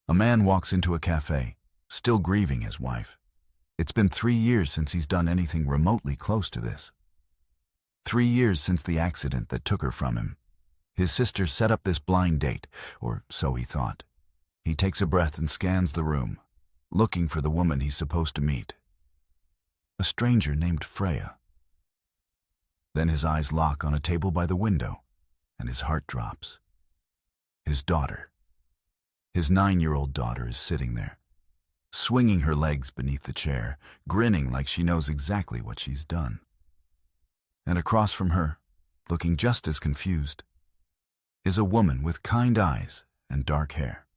A man walks into a café, still grieving his wife. It's been 3 years since he's done anything remotely close to this. 3 years since the accident that took her from him. His sister set up this blind date, or so he thought. He takes a breath and scans the room, looking for the woman he's supposed to meet. A stranger named Freya. Then his eyes lock on a table by the window, and his heart drops. His daughter. His 9-year-old daughter is sitting there, swinging her legs beneath the chair, grinning like she knows exactly what she's done. And across from her, looking just as confused, is a woman with kind eyes and dark hair.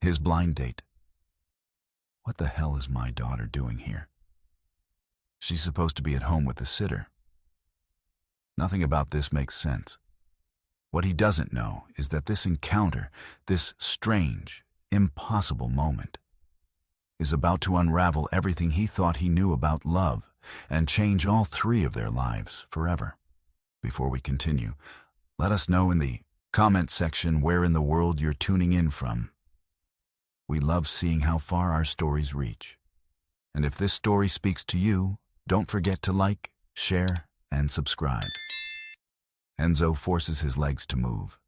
His blind date. What the hell is my daughter doing here? She's supposed to be at home with the sitter. Nothing about this makes sense. What he doesn't know is that this encounter, this strange, impossible moment, is about to unravel everything he thought he knew about love and change all 3 of their lives forever. Before we continue, let us know in the comment section where in the world you're tuning in from. We love seeing how far our stories reach. And if this story speaks to you, don't forget to like, share, and subscribe. Enzo forces his legs to move.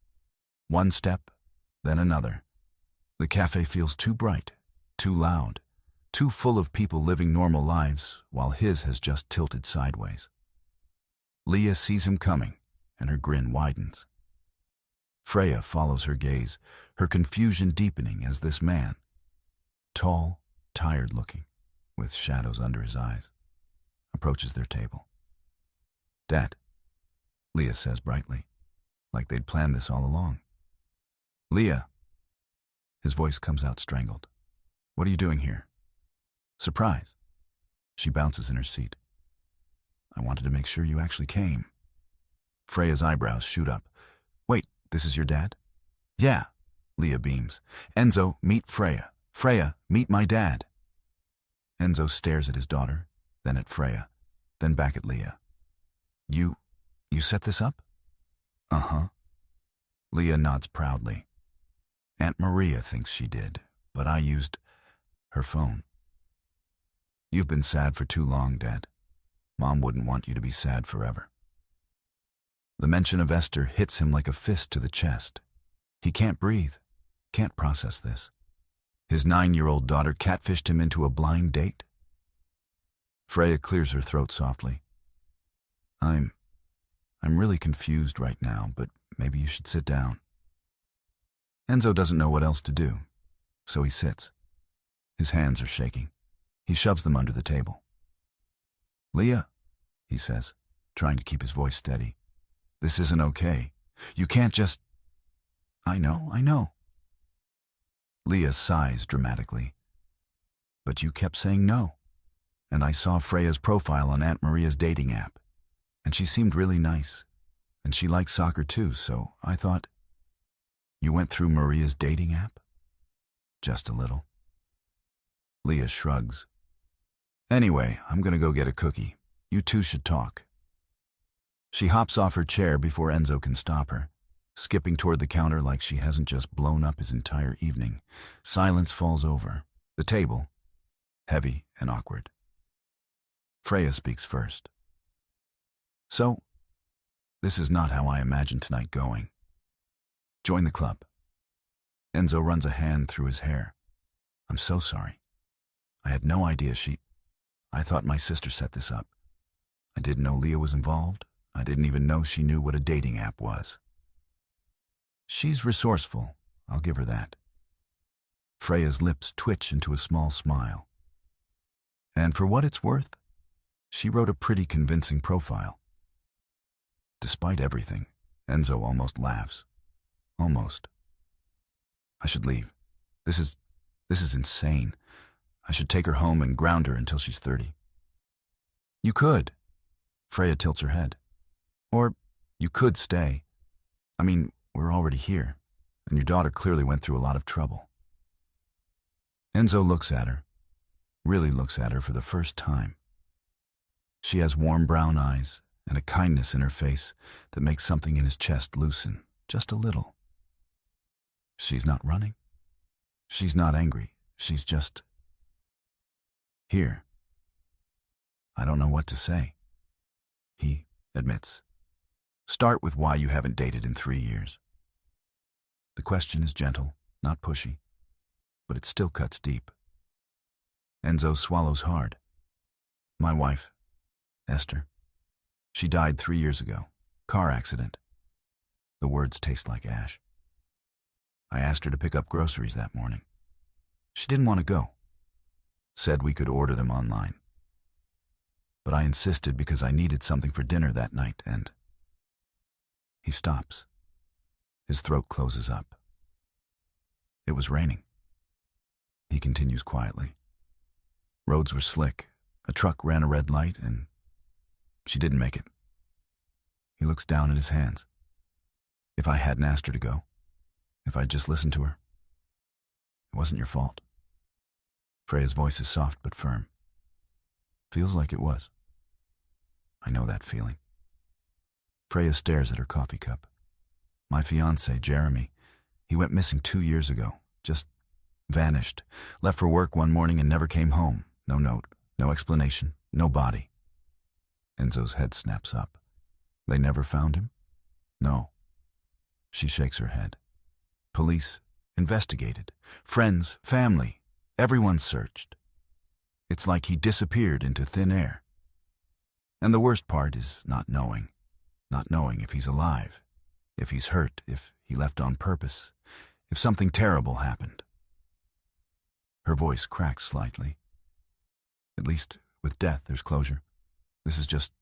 One step, then another. The cafe feels too bright, too loud, too full of people living normal lives, while his has just tilted sideways. Leah sees him coming, and her grin widens. Freya follows her gaze, her confusion deepening as this man, tall, tired-looking, with shadows under his eyes, approaches their table. "Dad," Leah says brightly, like they'd planned this all along. "Leah." His voice comes out strangled. "What are you doing here?" "Surprise." She bounces in her seat. "I wanted to make sure you actually came." Freya's eyebrows shoot up. "Wait, this is your dad?" "Yeah," Leah beams. "Enzo, meet Freya. Freya, meet my dad." Enzo stares at his daughter, then at Freya, then back at Leah. You set this up?" "Uh-huh." Leah nods proudly. "Aunt Maria thinks she did, but I used her phone." "You've been sad for too long, Dad. Mom wouldn't want you to be sad forever." The mention of Esther hits him like a fist to the chest. He can't breathe, can't process this. His 9-year-old daughter catfished him into a blind date? Freya clears her throat softly. I'm really confused right now, but maybe you should sit down." Enzo doesn't know what else to do, so he sits. His hands are shaking. He shoves them under the table. "Leah," he says, trying to keep his voice steady. "This isn't okay. You can't just—" I know. Leah sighs dramatically. "But you kept saying no. And I saw Freya's profile on Aunt Maria's dating app. And she seemed really nice. And she likes soccer too, so I thought—" "You went through Maria's dating app?" "Just a little." Leah shrugs. "Anyway, I'm gonna go get a cookie. You two should talk." She hops off her chair before Enzo can stop her, skipping toward the counter like she hasn't just blown up his entire evening. Silence falls over the table, heavy and awkward. Freya speaks first. "So, this is not how I imagined tonight going. Join the club." Enzo runs a hand through his hair. "I'm so sorry. I had no idea I thought my sister set this up. I didn't know Leah was involved. I didn't even know she knew what a dating app was." She's resourceful, I'll give her that. Freya's lips twitch into a small smile. And for what it's worth, she wrote a pretty convincing profile. Despite everything, Enzo almost laughs. Almost. "I should leave. This is insane. I should take her home and ground her until she's 30. "You could." Freya tilts her head. "Or you could stay. I mean, we're already here, and your daughter clearly went through a lot of trouble." Enzo looks at her, really looks at her for the first time. She has warm brown eyes and a kindness in her face that makes something in his chest loosen, just a little. She's not running. She's not angry. She's just here. I don't know what to say. He admits. Start with why you haven't dated in 3 years. The question is gentle, not pushy, but it still cuts deep. Enzo swallows hard. My wife, Esther. She died 3 years ago. Car accident. The words taste like ash. I asked her to pick up groceries that morning. She didn't want to go. Said we could order them online. But I insisted because I needed something for dinner that night, and he stops. His throat closes up. It was raining. He continues quietly. Roads were slick. A truck ran a red light, and she didn't make it. He looks down at his hands. If I hadn't asked her to go, if I'd just listened to her, it wasn't your fault. Freya's voice is soft but firm. Feels like it was. I know that feeling. Freya stares at her coffee cup. My fiancé, Jeremy, he went missing 2 years ago. Just vanished. Left for work one morning and never came home. No note, no explanation, no body. Enzo's head snaps up. They never found him? No. She shakes her head. Police investigated. Friends, family, everyone searched. It's like he disappeared into thin air. And the worst part is not knowing. Not knowing if he's alive, if he's hurt, if he left on purpose, if something terrible happened. Her voice cracks slightly. At least, with death, there's closure. This is just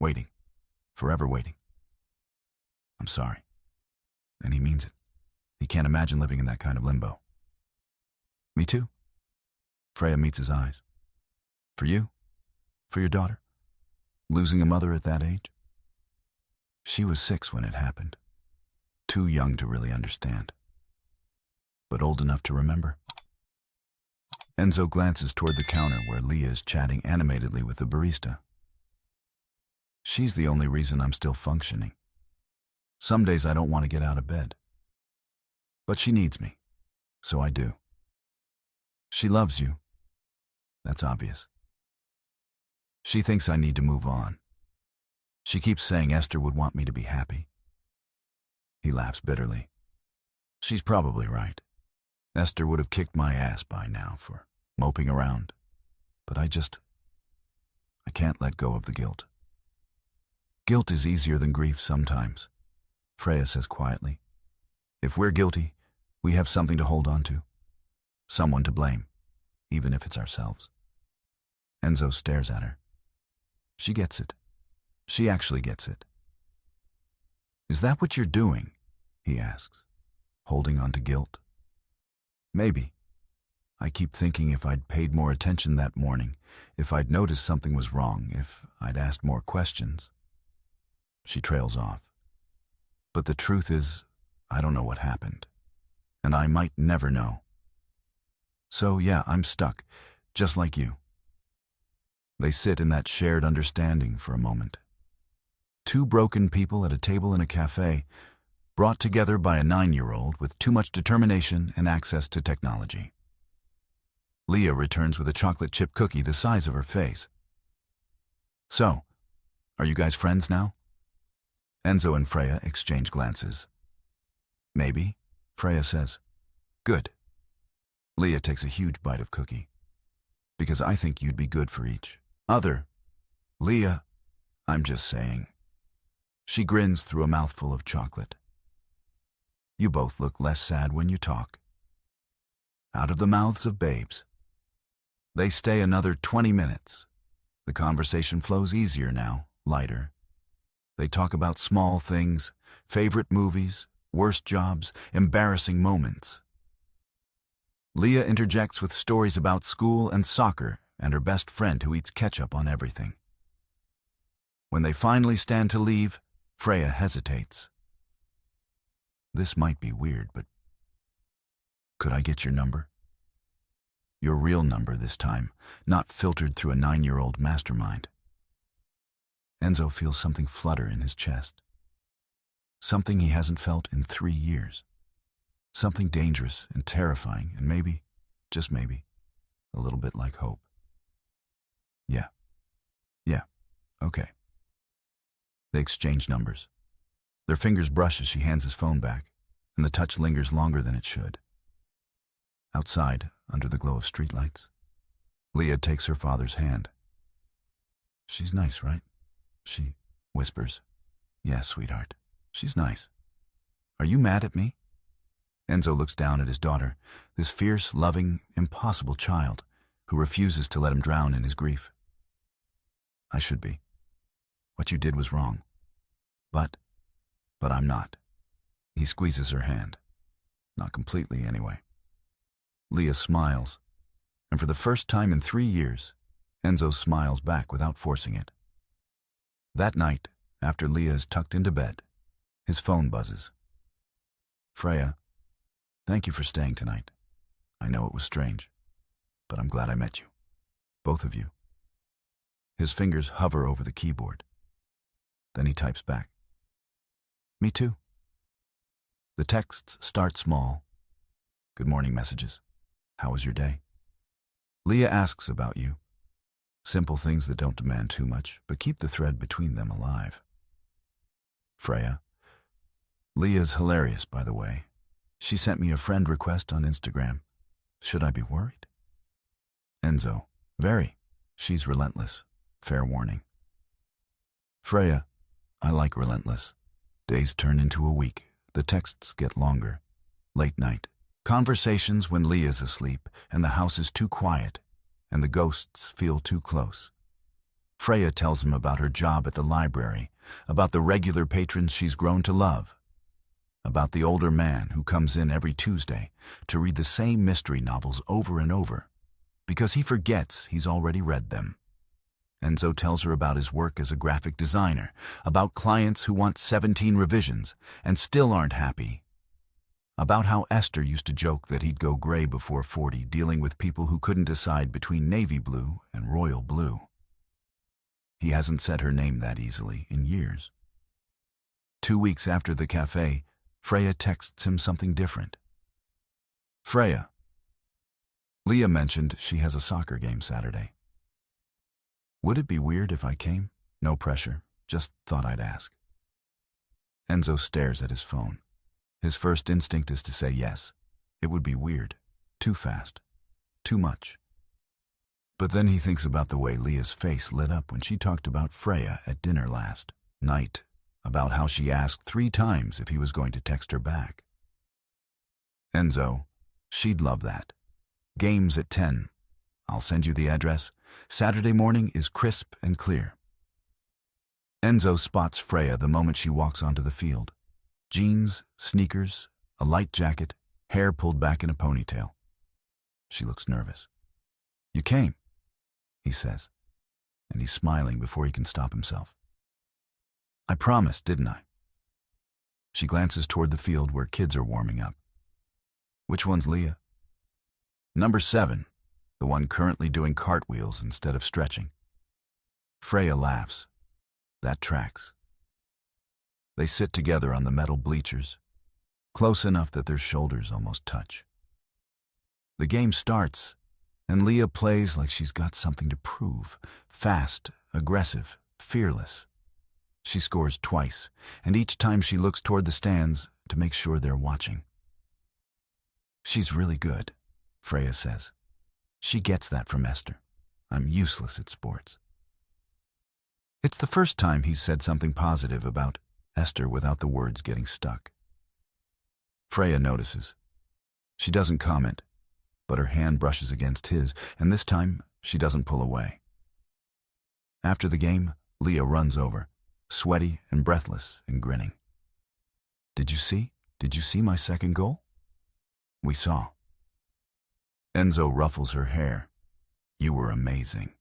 waiting. Forever waiting. I'm sorry. And he means it. He can't imagine living in that kind of limbo. Me too. Freya meets his eyes. For you? For your daughter? Losing a mother at that age? She was 6 when it happened. Too young to really understand. But old enough to remember. Enzo glances toward the counter where Leah is chatting animatedly with the barista. She's the only reason I'm still functioning. Some days I don't want to get out of bed. But she needs me, so I do. She loves you. That's obvious. She thinks I need to move on. She keeps saying Esther would want me to be happy. He laughs bitterly. She's probably right. Esther would have kicked my ass by now for moping around. But I can't let go of the guilt. Guilt is easier than grief sometimes, Freya says quietly. If we're guilty, we have something to hold on to. Someone to blame, even if it's ourselves. Enzo stares at her. She gets it. She actually gets it. Is that what you're doing? He asks, holding on to guilt. Maybe. I keep thinking if I'd paid more attention that morning, if I'd noticed something was wrong, if I'd asked more questions. She trails off. But the truth is, I don't know what happened. And I might never know. So yeah, I'm stuck, just like you. They sit in that shared understanding for a moment. 2 broken people at a table in a cafe, brought together by a 9-year-old with too much determination and access to technology. Leah returns with a chocolate chip cookie the size of her face. So, are you guys friends now? Enzo and Freya exchange glances. Maybe, Freya says. Good. Leah takes a huge bite of cookie. Because I think you'd be good for each other. Leah, I'm just saying. She grins through a mouthful of chocolate. You both look less sad when you talk. Out of the mouths of babes. They stay another 20 minutes. The conversation flows easier now, lighter. They talk about small things, favorite movies, worst jobs, embarrassing moments. Leah interjects with stories about school and soccer and her best friend who eats ketchup on everything. When they finally stand to leave, Freya hesitates. This might be weird, but could I get your number? Your real number this time, not filtered through a 9-year-old mastermind. Enzo feels something flutter in his chest. Something he hasn't felt in 3 years. Something dangerous and terrifying, and maybe, just maybe, a little bit like hope. Yeah, yeah, okay. They exchange numbers. Their fingers brush as she hands his phone back, and the touch lingers longer than it should. Outside, under the glow of streetlights, Leah takes her father's hand. She's nice, right? She whispers. Yes, sweetheart. She's nice. Are you mad at me? Enzo looks down at his daughter, this fierce, loving, impossible child who refuses to let him drown in his grief. I should be. What you did was wrong. But I'm not. He squeezes her hand. Not completely, anyway. Leah smiles, and for the first time in 3 years, Enzo smiles back without forcing it. That night, after Leah is tucked into bed, his phone buzzes. Freya, thank you for staying tonight. I know it was strange, but I'm glad I met you. Both of you. His fingers hover over the keyboard. Then he types back. Me too. The texts start small. Good morning messages. How was your day? Leah asks about you. Simple things that don't demand too much, but keep the thread between them alive. Freya. Leah's hilarious, by the way. She sent me a friend request on Instagram. Should I be worried? Enzo. Very. She's relentless. Fair warning. Freya. I like relentless. Days turn into a week. The texts get longer. Late night. Conversations when Leah's asleep and the house is too quiet and the ghosts feel too close. Freya tells him about her job at the library, about the regular patrons she's grown to love, about the older man who comes in every Tuesday to read the same mystery novels over and over because he forgets he's already read them. Enzo tells her about his work as a graphic designer, about clients who want 17 revisions and still aren't happy, about how Esther used to joke that he'd go gray before 40 dealing with people who couldn't decide between navy blue and royal blue. He hasn't said her name that easily in years. 2 weeks after the café, Freya texts him something different. Freya. Leah mentioned she has a soccer game Saturday. Would it be weird if I came? No pressure, just thought I'd ask. Enzo stares at his phone. His first instinct is to say yes. It would be weird. Too fast. Too much. But then he thinks about the way Leah's face lit up when she talked about Freya at dinner last night, about how she asked 3 times if he was going to text her back. Enzo, she'd love that. Games at 10. I'll send you the address. Saturday morning is crisp and clear. Enzo spots Freya the moment she walks onto the field. Jeans, sneakers, a light jacket, hair pulled back in a ponytail. She looks nervous. You came, he says, and he's smiling before he can stop himself. I promised, didn't I? She glances toward the field where kids are warming up. Which one's Leah? Number 7, the one currently doing cartwheels instead of stretching. Freya laughs. That tracks. They sit together on the metal bleachers, close enough that their shoulders almost touch. The game starts, and Leah plays like she's got something to prove. Fast, aggressive, fearless. She scores twice, and each time she looks toward the stands to make sure they're watching. She's really good, Freya says. She gets that from Esther. I'm useless at sports. It's the first time he's said something positive about Esther without the words getting stuck. Freya notices. She doesn't comment, but her hand brushes against his, and this time she doesn't pull away. After the game, Leah runs over, sweaty and breathless and grinning. Did you see? Did you see my second goal? We saw. Enzo ruffles her hair. You were amazing.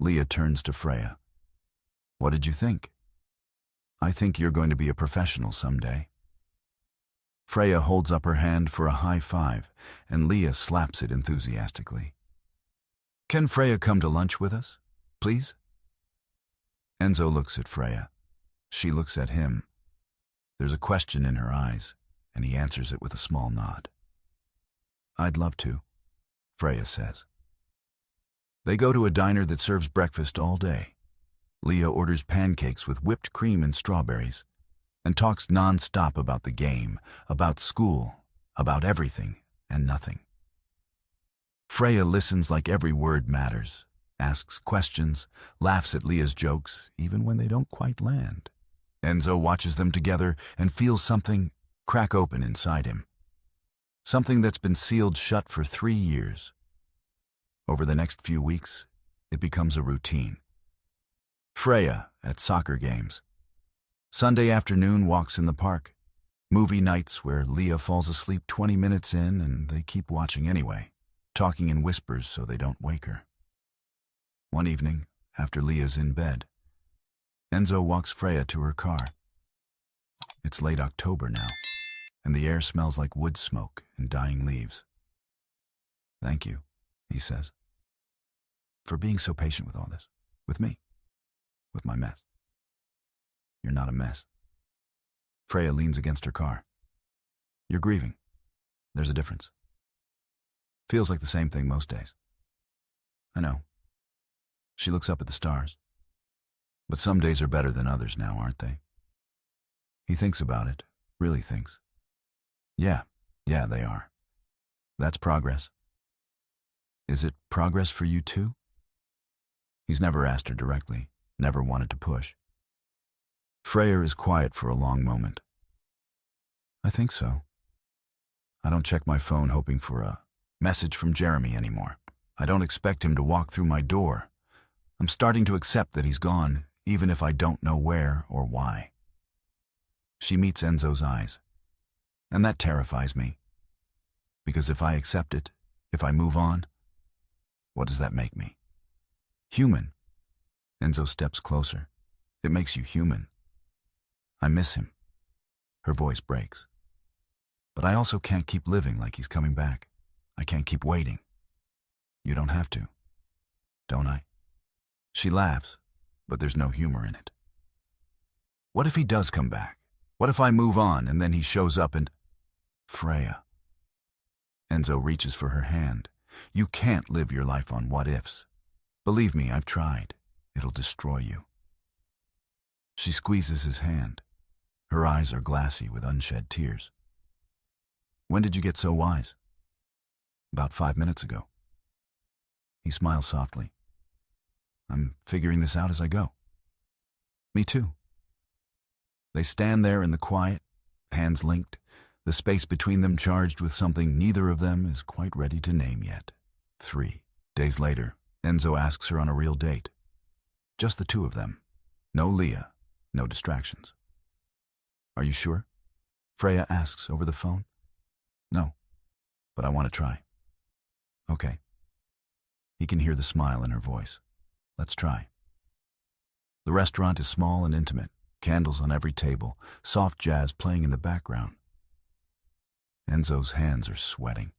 Leah turns to Freya. What did you think? I think you're going to be a professional someday. Freya holds up her hand for a high five, and Leah slaps it enthusiastically. Can Freya come to lunch with us, please? Enzo looks at Freya. She looks at him. There's a question in her eyes, and he answers it with a small nod. "I'd love to," Freya says. They go to a diner that serves breakfast all day. Leah orders pancakes with whipped cream and strawberries and talks non-stop about the game, about school, about everything and nothing. Freya listens like every word matters, asks questions, laughs at Leah's jokes, even when they don't quite land. Enzo watches them together and feels something crack open inside him. Something that's been sealed shut for 3 years. Over the next few weeks, it becomes a routine. Freya at soccer games. Sunday afternoon walks in the park. Movie nights where Leah falls asleep 20 minutes in and they keep watching anyway, talking in whispers so they don't wake her. One evening, after Leah's in bed, Enzo walks Freya to her car. It's late October now, and the air smells like wood smoke and dying leaves. "Thank you," he says, "for being so patient with all this. With me. With my mess." "You're not a mess." Freya leans against her car. "You're grieving. There's a difference. Feels like the same thing most days." "I know." She looks up at the stars. "But some days are better than others now, aren't they?" He thinks about it, really thinks. Yeah, they are. That's progress. Is it progress for you too? He's never asked her directly, never wanted to push. Freya is quiet for a long moment. "I think so. I don't check my phone hoping for a message from Jeremy anymore. I don't expect him to walk through my door. I'm starting to accept that he's gone, even if I don't know where or why." She meets Enzo's eyes, and that terrifies me. Because if I accept it, if I move on, what does that make me? Human. Enzo steps closer. It makes you human. I miss him. Her voice breaks. But I also can't keep living like he's coming back. I can't keep waiting. You don't have to. Don't I? She laughs, but there's no humor in it. What if he does come back? What if I move on and then he shows up and... Freya. Enzo reaches for her hand. You can't live your life on what-ifs. Believe me, I've tried. It'll destroy you. She squeezes his hand. Her eyes are glassy with unshed tears. When did you get so wise? About 5 minutes ago. He smiles softly. I'm figuring this out as I go. Me too. They stand there in the quiet, hands linked, the space between them charged with something neither of them is quite ready to name yet. 3 days later, Enzo asks her on a real date. Just the two of them. No Leah, no distractions. Are you sure? Freya asks over the phone. No, but I want to try. Okay. He can hear the smile in her voice. Let's try. The restaurant is small and intimate, candles on every table, soft jazz playing in the background. Enzo's hands are sweating.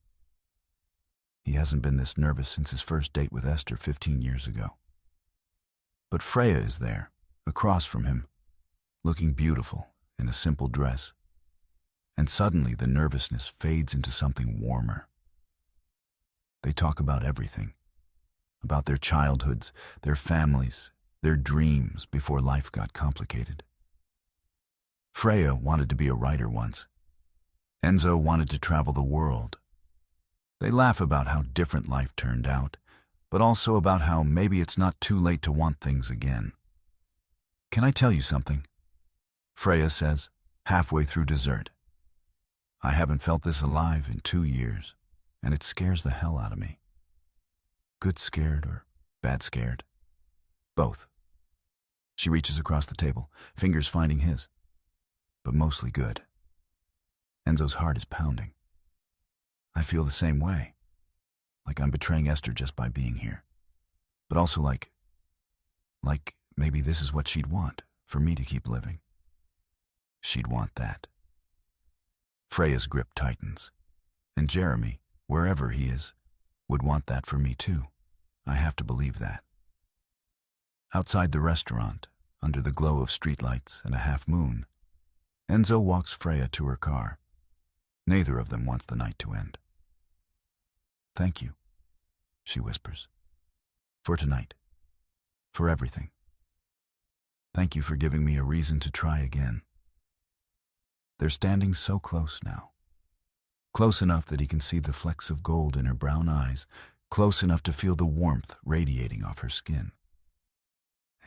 He hasn't been this nervous since his first date with Esther 15 years ago. But Freya is there, across from him, looking beautiful in a simple dress. And suddenly the nervousness fades into something warmer. They talk about everything. About their childhoods, their families, their dreams before life got complicated. Freya wanted to be a writer once. Enzo wanted to travel the world. They laugh about how different life turned out, but also about how maybe it's not too late to want things again. Can I tell you something? Freya says, halfway through dessert. I haven't felt this alive in 2 years, and it scares the hell out of me. Good scared or bad scared? Both. She reaches across the table, fingers finding his. But mostly good. Enzo's heart is pounding. I feel the same way. Like I'm betraying Esther just by being here. But also like maybe this is what she'd want, for me to keep living. She'd want that. Freya's grip tightens. And Jeremy, wherever he is, would want that for me too. I have to believe that. Outside the restaurant, under the glow of streetlights and a half moon, Enzo walks Freya to her car. Neither of them wants the night to end. "Thank you," she whispers. "For tonight. For everything. Thank you for giving me a reason to try again." They're standing so close now. Close enough that he can see the flecks of gold in her brown eyes, close enough to feel the warmth radiating off her skin.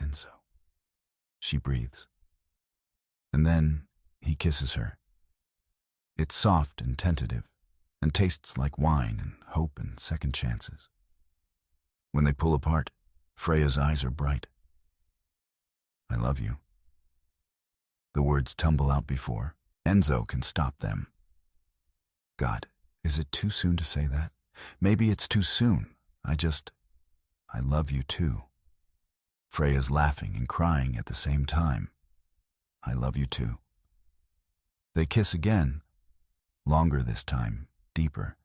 "Enzo," she breathes. And then he kisses her. It's soft and tentative, and tastes like wine and hope and second chances. When they pull apart, Freya's eyes are bright. "I love you." The words tumble out before Enzo can stop them. God, is it too soon to say that? Maybe it's too soon. I love you too. Freya's laughing and crying at the same time. "I love you too." They kiss again, longer this time, deeper,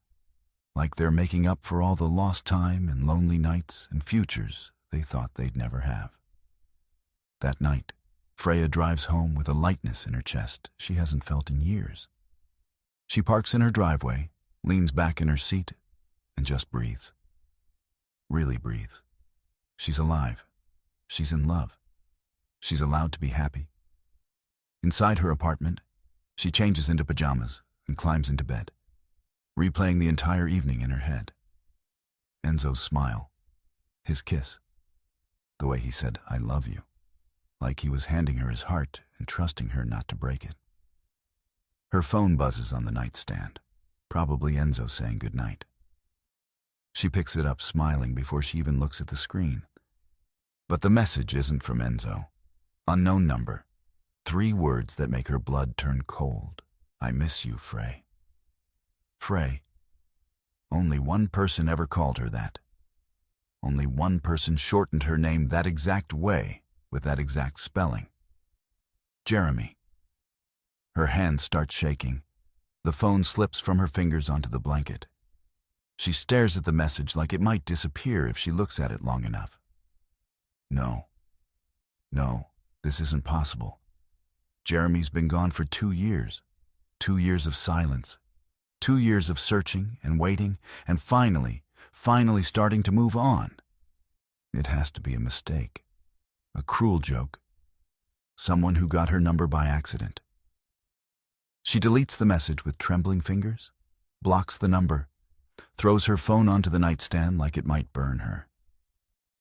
like they're making up for all the lost time and lonely nights and futures they thought they'd never have. That night, Freya drives home with a lightness in her chest she hasn't felt in years. She parks in her driveway, leans back in her seat, and just breathes. Really breathes. She's alive. She's in love. She's allowed to be happy. Inside her apartment, she changes into pajamas and climbs into bed, replaying the entire evening in her head. Enzo's smile, his kiss, the way he said, "I love you," like he was handing her his heart and trusting her not to break it. Her phone buzzes on the nightstand, probably Enzo saying goodnight. She picks it up smiling before she even looks at the screen. But the message isn't from Enzo. Unknown number. 3 words that make her blood turn cold. "I miss you, Frey." Frey. Only one person ever called her that. Only one person shortened her name that exact way, with that exact spelling. Jeremy. Her hands start shaking. The phone slips from her fingers onto the blanket. She stares at the message like it might disappear if she looks at it long enough. No, this isn't possible. Jeremy's been gone for 2 years. 2 years of silence. 2 years of searching and waiting, and finally starting to move on. It has to be a mistake. A cruel joke. Someone who got her number by accident. She deletes the message with trembling fingers, blocks the number, throws her phone onto the nightstand like it might burn her.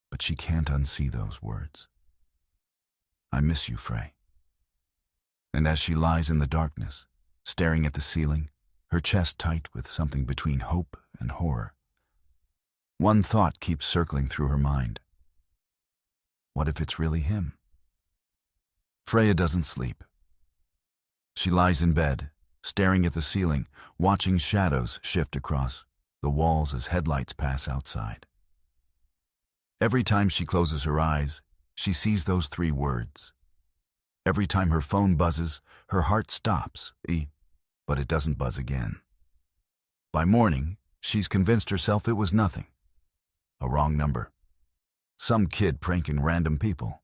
But she can't unsee those words. "I miss you, Frey." And as she lies in the darkness, staring at the ceiling, her chest tight with something between hope and horror, one thought keeps circling through her mind. What if it's really him? Freya doesn't sleep. She lies in bed, staring at the ceiling, watching shadows shift across the walls as headlights pass outside. Every time she closes her eyes, she sees those 3 words. Every time her phone buzzes, her heart stops, but it doesn't buzz again. By morning, she's convinced herself it was nothing. A wrong number. Some kid pranking random people.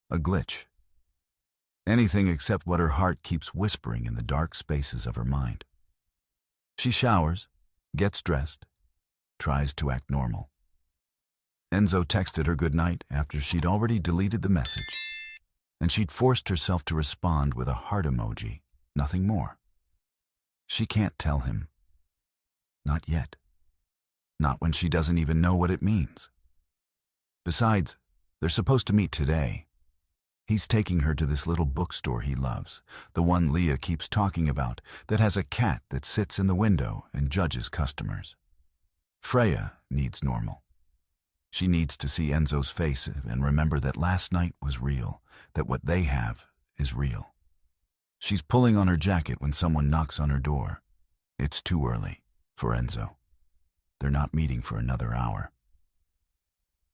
A glitch. Anything except what her heart keeps whispering in the dark spaces of her mind. She showers, gets dressed, tries to act normal. Enzo texted her goodnight after she'd already deleted the message, and she'd forced herself to respond with a heart emoji, nothing more. She can't tell him. Not yet. Not when she doesn't even know what it means. Besides, they're supposed to meet today. He's taking her to this little bookstore he loves, the one Leah keeps talking about, that has a cat that sits in the window and judges customers. Freya needs normal. She needs to see Enzo's face and remember that last night was real, that what they have is real. She's pulling on her jacket when someone knocks on her door. It's too early for Enzo. They're not meeting for another hour.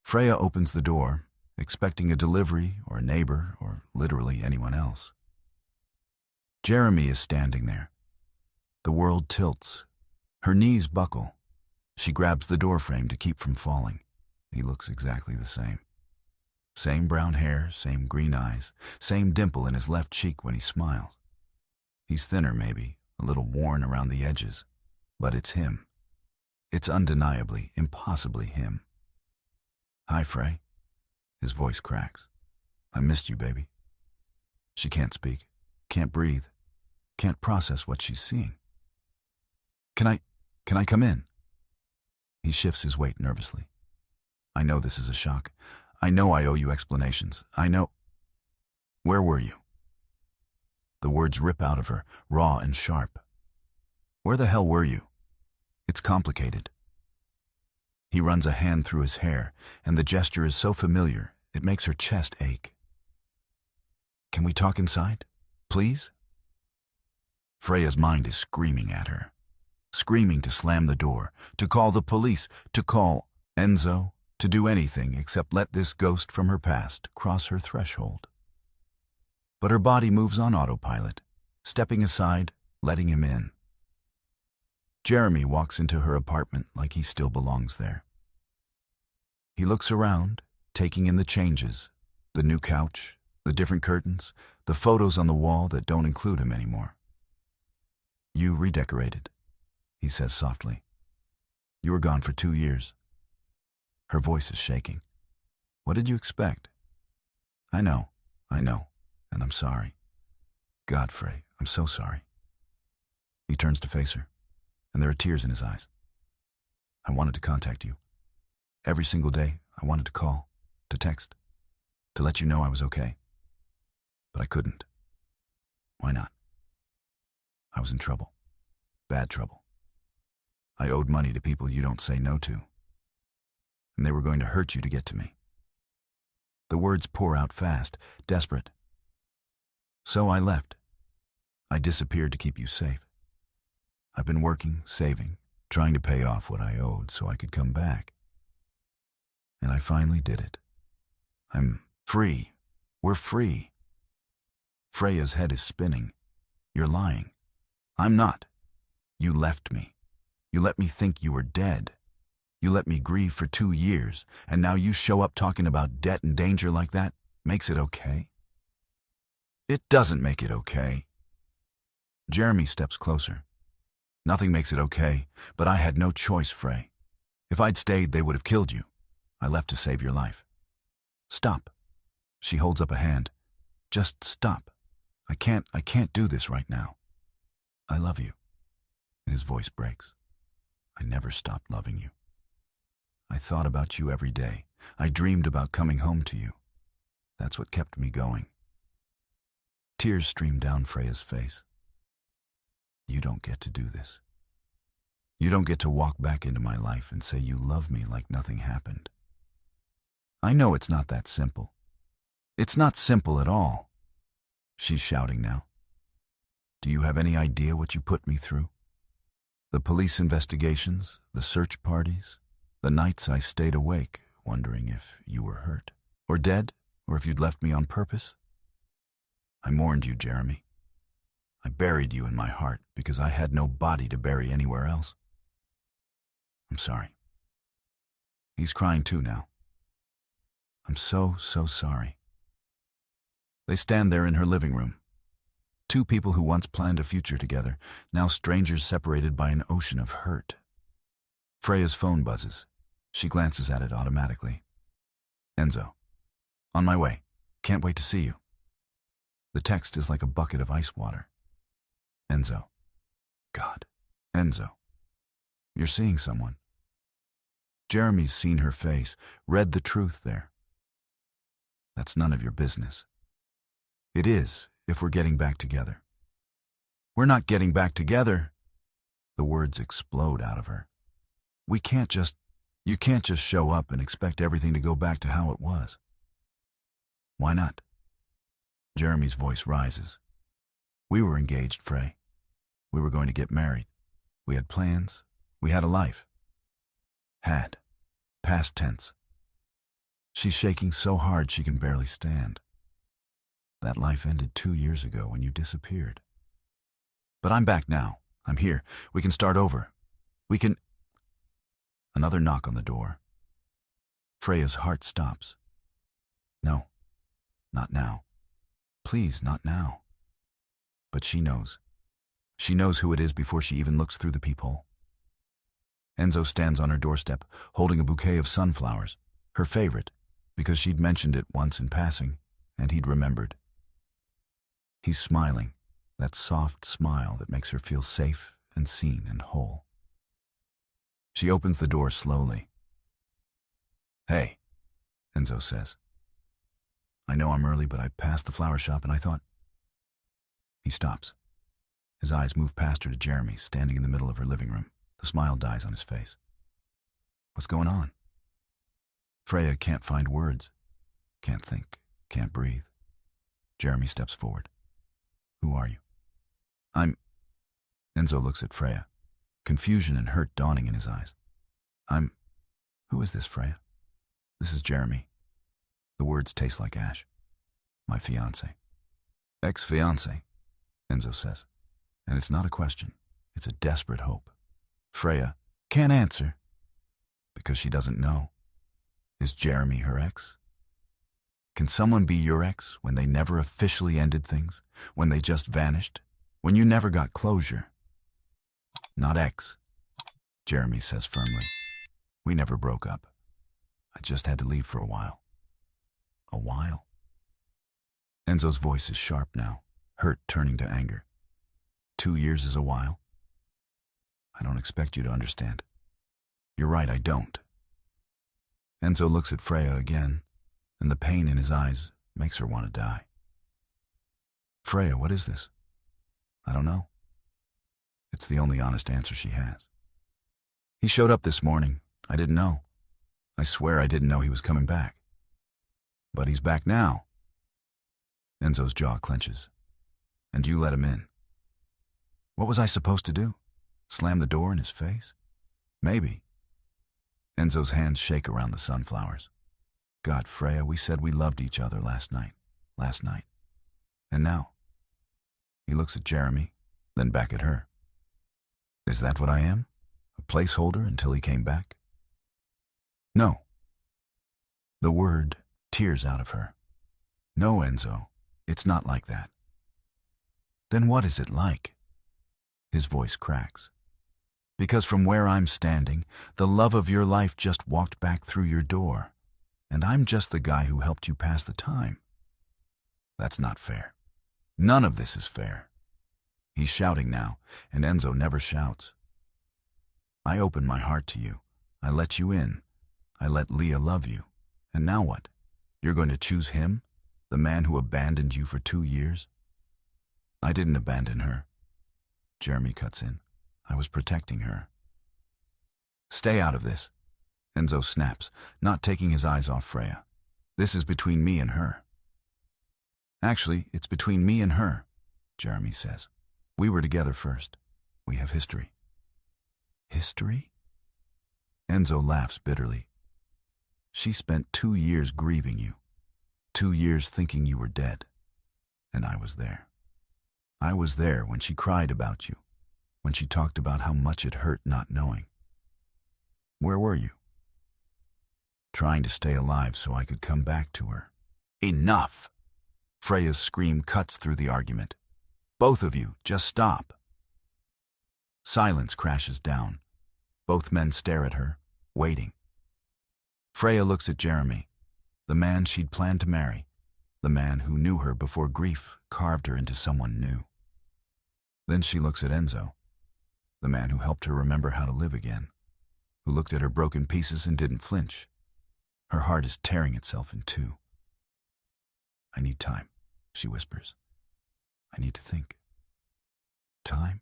Freya opens the door, expecting a delivery or a neighbor or literally anyone else. Jeremy is standing there. The world tilts. Her knees buckle. She grabs the doorframe to keep from falling. He looks exactly the same. Same brown hair, same green eyes, same dimple in his left cheek when he smiles. He's thinner maybe, a little worn around the edges, but it's him. It's undeniably, impossibly him. "Hi, Frey." His voice cracks. "I missed you, baby." She can't speak, can't breathe, can't process what she's seeing. Can I come in?" He shifts his weight nervously. "I know this is a shock. I know I owe you explanations. I know." "Where were you?" The words rip out of her, raw and sharp. "Where the hell were you? It's complicated." He runs a hand through his hair, and the gesture is so familiar, it makes her chest ache. "Can we talk inside? Please?" Freya's mind is screaming at her. Screaming to slam the door, to call the police, to call Enzo, to do anything except let this ghost from her past cross her threshold. But her body moves on autopilot, stepping aside, letting him in. Jeremy walks into her apartment like he still belongs there. He looks around, taking in the changes, the new couch, the different curtains, the photos on the wall that don't include him anymore. "You redecorated," he says softly. "You were gone for 2 years." Her voice is shaking. "What did you expect?" I know, and I'm sorry. God, Frey, I'm so sorry." He turns to face her, and there are tears in his eyes. "I wanted to contact you. Every single day, I wanted to call, to text, to let you know I was okay. But I couldn't. Why not? I was in trouble. Bad trouble. I owed money to people you don't say no to. And they were going to hurt you to get to me." The words pour out fast, desperate. "So I left. I disappeared to keep you safe. I've been working, saving, trying to pay off what I owed so I could come back. And I finally did it. I'm free. We're free." Freya's head is spinning. "You're lying. I'm not. You left me. You let me think you were dead. You let me grieve for 2 years, and now you show up talking about debt and danger like that? Makes it okay?" "It doesn't make it okay." Jeremy steps closer. "Nothing makes it okay, but I had no choice, Frey. If I'd stayed, they would have killed you. I left to save your life." "Stop." She holds up a hand. "Just stop. I can't do this right now. I love you." His voice breaks. "I never stopped loving you. I thought about you every day. I dreamed about coming home to you. That's what kept me going." Tears stream down Freya's face. "You don't get to do this. You don't get to walk back into my life and say you love me like nothing happened. I know it's not that simple. It's not simple at all." She's shouting now. "Do you have any idea what you put me through? The police investigations, the search parties, the nights I stayed awake wondering if you were hurt, or dead, or if you'd left me on purpose. I mourned you, Jeremy. I buried you in my heart because I had no body to bury anywhere else. I'm sorry." He's crying too now. "I'm so sorry." They stand there in her living room. 2 people who once planned a future together, now strangers separated by an ocean of hurt. Freya's phone buzzes. She glances at it automatically. "Enzo. On my way. Can't wait to see you." The text is like a bucket of ice water. "Enzo. God. Enzo. You're seeing someone." Jeremy's seen her face, read the truth there. "That's none of your business." "It is, if we're getting back together." "We're not getting back together." The words explode out of her. You can't just show up and expect everything to go back to how it was." "Why not?" Jeremy's voice rises. "We were engaged, Frey. We were going to get married. We had plans. We had a life." Had. Past tense. She's shaking so hard she can barely stand. "That life ended 2 years ago when you disappeared. But I'm back now. I'm here. We can start over. We can..." Another knock on the door. Freya's heart stops. "No, not now. Please, not now." But she knows. She knows who it is before she even looks through the peephole. Enzo stands on her doorstep, holding a bouquet of sunflowers, her favorite, because she'd mentioned it once in passing, and he'd remembered. He's smiling, that soft smile that makes her feel safe and seen and whole. She opens the door slowly. "Hey," Enzo says. "I know I'm early, but I passed the flower shop and I thought..." He stops. His eyes move past her to Jeremy, standing in the middle of her living room. The smile dies on his face. "What's going on?" Freya can't find words, can't think, can't breathe. Jeremy steps forward. "Who are you?" Enzo looks at Freya, confusion and hurt dawning in his eyes. Who is this, Freya?" "This is Jeremy." The words taste like ash. "My fiancé." "Ex-fiancé," Enzo says. And it's not a question, it's a desperate hope. Freya can't answer, because she doesn't know. Is Jeremy her ex? Can someone be your ex when they never officially ended things, when they just vanished, when you never got closure? "Not ex," Jeremy says firmly. "We never broke up. I just had to leave for a while." "A while?" Enzo's voice is sharp now, hurt turning to anger. 2 years is a while? I don't expect you to understand. You're right, I don't. Enzo looks at Freya again, and the pain in his eyes makes her want to die. "Freya, what is this?" "I don't know." It's the only honest answer she has. "He showed up this morning. I didn't know. I swear I didn't know he was coming back. But he's back now." Enzo's jaw clenches. "And you let him in." What was I supposed to do? Slam the door in his face? Maybe. Enzo's hands shake around the sunflowers. "God, Freya, we said we loved each other last night. And now?" He looks at Jeremy, then back at her. "Is that what I am? A placeholder until he came back?" "No." The word tears out of her. "No, Enzo, it's not like that." "Then what is it like?" His voice cracks. "Because from where I'm standing, the love of your life just walked back through your door, and I'm just the guy who helped you pass the time. That's not fair. None of this is fair." He's shouting now, and Enzo never shouts. "I opened my heart to you. I let you in. I let Leah love you. And now what? You're going to choose him? The man who abandoned you for 2 years?" "I didn't abandon her." Jeremy cuts in. "I was protecting her." "Stay out of this," Enzo snaps, not taking his eyes off Freya. "This is between me and her." "Actually, it's between me and her," Jeremy says. "We were together first. We have history." "History?" Enzo laughs bitterly. "She spent 2 years grieving you. 2 years thinking you were dead. And I was there. I was there when she cried about you, when she talked about how much it hurt not knowing. Where were you?" "Trying to stay alive so I could come back to her." "Enough!" Freya's scream cuts through the argument. "Both of you, just stop." Silence crashes down. Both men stare at her, waiting. Freya looks at Jeremy, the man she'd planned to marry, the man who knew her before grief carved her into someone new. Then she looks at Enzo, the man who helped her remember how to live again, who looked at her broken pieces and didn't flinch. Her heart is tearing itself in two. "I need time," she whispers. "I need to think." "Time?"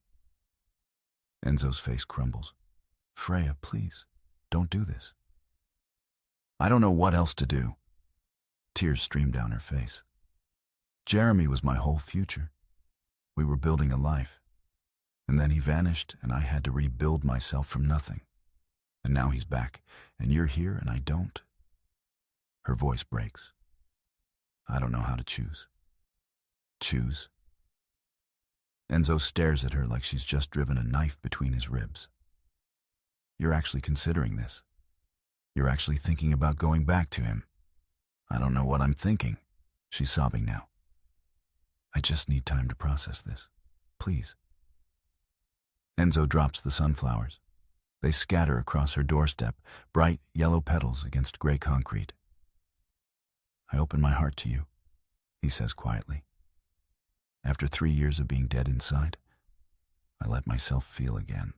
Enzo's face crumbles. "Freya, please, don't do this." "I don't know what else to do." Tears stream down her face. "Jeremy was my whole future. We were building a life. And then he vanished, and I had to rebuild myself from nothing. And now he's back, and you're here, and I don't." Her voice breaks. "I don't know how to choose." "Choose?" Enzo stares at her like she's just driven a knife between his ribs. "You're actually considering this. You're actually thinking about going back to him." "I don't know what I'm thinking." She's sobbing now. "I just need time to process this. Please." Enzo drops the sunflowers. They scatter across her doorstep, bright yellow petals against gray concrete. I open my heart to you, he says quietly. After 3 years of being dead inside, I let myself feel again.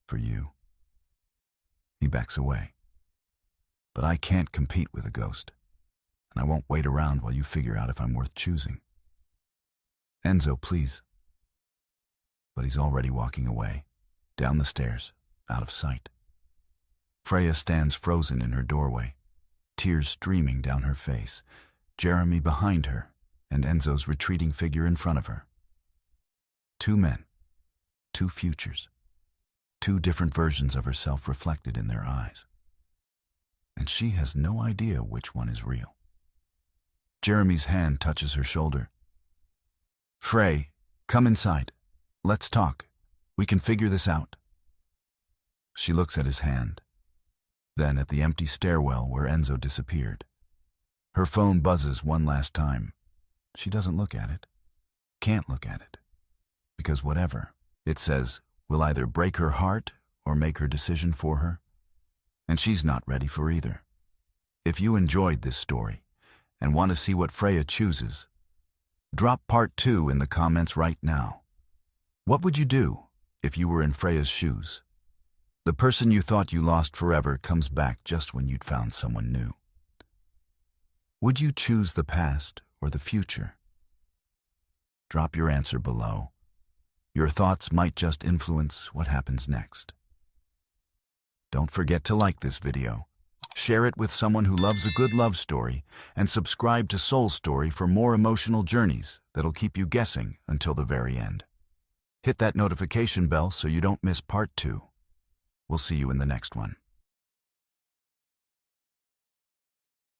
For you. He backs away. But I can't compete with a ghost, and I won't wait around while you figure out if I'm worth choosing. Enzo, please. But he's already walking away, down the stairs, out of sight. Freya stands frozen in her doorway, tears streaming down her face, Jeremy behind her, and Enzo's retreating figure in front of her. 2 men, 2 futures, 2 different versions of herself reflected in their eyes. And she has no idea which one is real. Jeremy's hand touches her shoulder. Frey, come inside. Let's talk. We can figure this out. She looks at his hand, then at the empty stairwell where Enzo disappeared. Her phone buzzes one last time. She doesn't look at it, can't look at it, because whatever it says will either break her heart or make her decision for her, and she's not ready for either. If you enjoyed this story and want to see what Freya chooses, drop part 2 in the comments right now. What would you do if you were in Freya's shoes? The person you thought you lost forever comes back just when you'd found someone new. Would you choose the past or the future? Drop your answer below. Your thoughts might just influence what happens next. Don't forget to like this video, share it with someone who loves a good love story, and subscribe to Soul Story for more emotional journeys that'll keep you guessing until the very end. Hit that notification bell so you don't miss part 2. We'll see you in the next one.